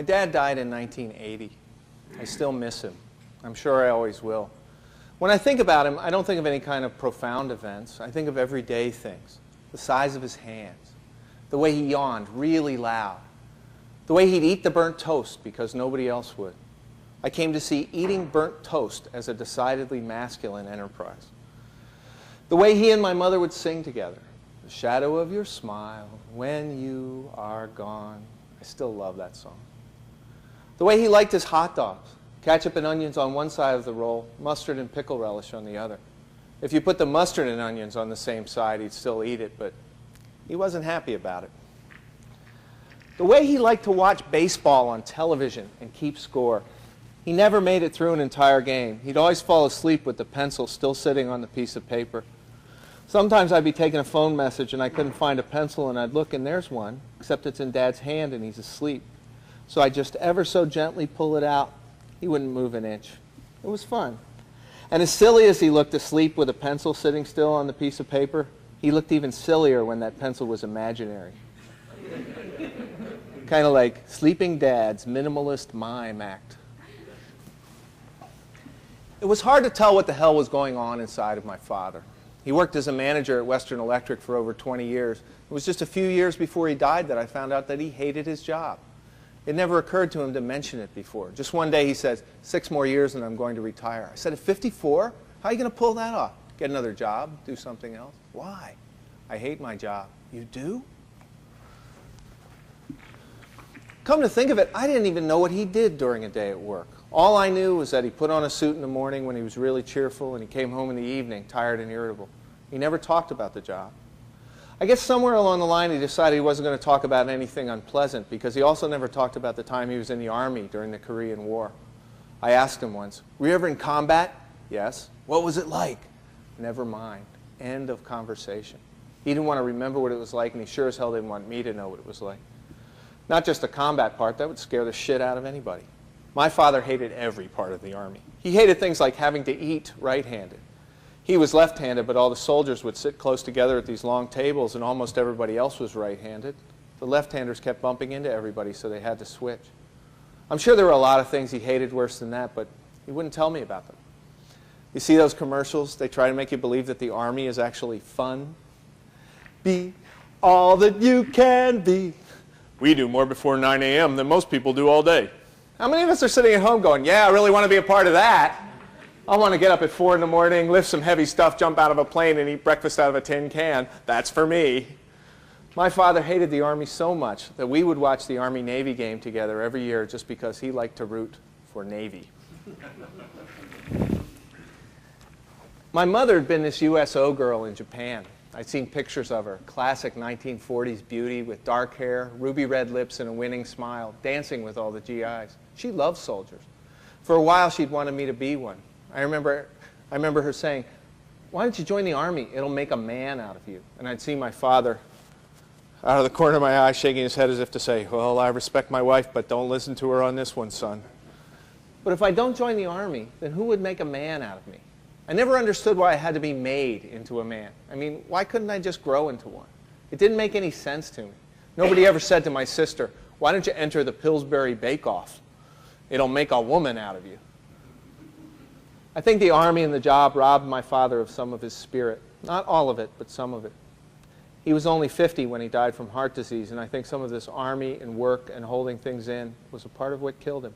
My dad died in 1980. I still miss him. I'm sure I always will. When I think about him, I don't think of any kind of profound events. I think of everyday things. The size of his hands, the way he yawned really loud, the way he'd eat the burnt toast because nobody else would. I came to see eating burnt toast as a decidedly masculine enterprise. The way he and my mother would sing together, the shadow of your smile when you are gone. I still love that song. The way he liked his hot dogs, ketchup and onions on one side of the roll, mustard and pickle relish on the other. If you put the mustard and onions on the same side, he'd still eat it, but he wasn't happy about it. The way he liked to watch baseball on television and keep score. He never made it through an entire game. He'd always fall asleep with the pencil still sitting on the piece of paper. Sometimes I'd be taking a phone message and I couldn't find a pencil, and I'd look and there's one, except it's in Dad's hand and he's asleep. So I'd just ever so gently pull it out. He wouldn't move an inch. It was fun. And as silly as he looked asleep with a pencil sitting still on the piece of paper, he looked even sillier when that pencil was imaginary. Kind of like Sleeping Dad's minimalist mime act. It was hard to tell what the hell was going on inside of my father. He worked as a manager at Western Electric for over 20 years. It was just a few years before he died that I found out that he hated his job. It never occurred to him to mention it before. Just one day he says, 6 more years and I'm going to retire. I said, at 54? How are you going to pull that off? Get another job? Do something else? Why? I hate my job. You do? Come to think of it, I didn't even know what he did during a day at work. All I knew was that he put on a suit in the morning when he was really cheerful, and he came home in the evening tired and irritable. He never talked about the job. I guess somewhere along the line he decided he wasn't going to talk about anything unpleasant, because he also never talked about the time he was in the Army during the Korean War. I asked him once, were you ever in combat? Yes. What was it like? Never mind. End of conversation. He didn't want to remember what it was like, and he sure as hell didn't want me to know what it was like. Not just the combat part, that would scare the shit out of anybody. My father hated every part of the Army. He hated things like having to eat right-handed. He was left-handed, but all the soldiers would sit close together at these long tables, and almost everybody else was right-handed. The left-handers kept bumping into everybody, so they had to switch. I'm sure there were a lot of things he hated worse than that, but he wouldn't tell me about them. You see those commercials? They try to make you believe that the Army is actually fun. Be all that you can be. We do more before 9 a.m. than most people do all day. How many of us are sitting at home going, yeah, I really want to be a part of that. I want to get up at 4 in the morning, lift some heavy stuff, jump out of a plane, and eat breakfast out of a tin can. That's for me. My father hated the Army so much that we would watch the Army-Navy game together every year just because he liked to root for Navy. My mother had been this USO girl in Japan. I'd seen pictures of her, classic 1940s beauty with dark hair, ruby red lips, and a winning smile, dancing with all the GIs. She loved soldiers. For a while, she'd wanted me to be one. I remember her saying, why don't you join the Army? It'll make a man out of you. And I'd see my father out of the corner of my eye shaking his head as if to say, well, I respect my wife, but don't listen to her on this one, son. But if I don't join the Army, then who would make a man out of me? I never understood why I had to be made into a man. I mean, why couldn't I just grow into one? It didn't make any sense to me. Nobody ever said to my sister, why don't you enter the Pillsbury Bake-Off? It'll make a woman out of you. I think the Army and the job robbed my father of some of his spirit. Not all of it, but some of it. He was only 50 when he died from heart disease, and I think some of this Army and work and holding things in was a part of what killed him.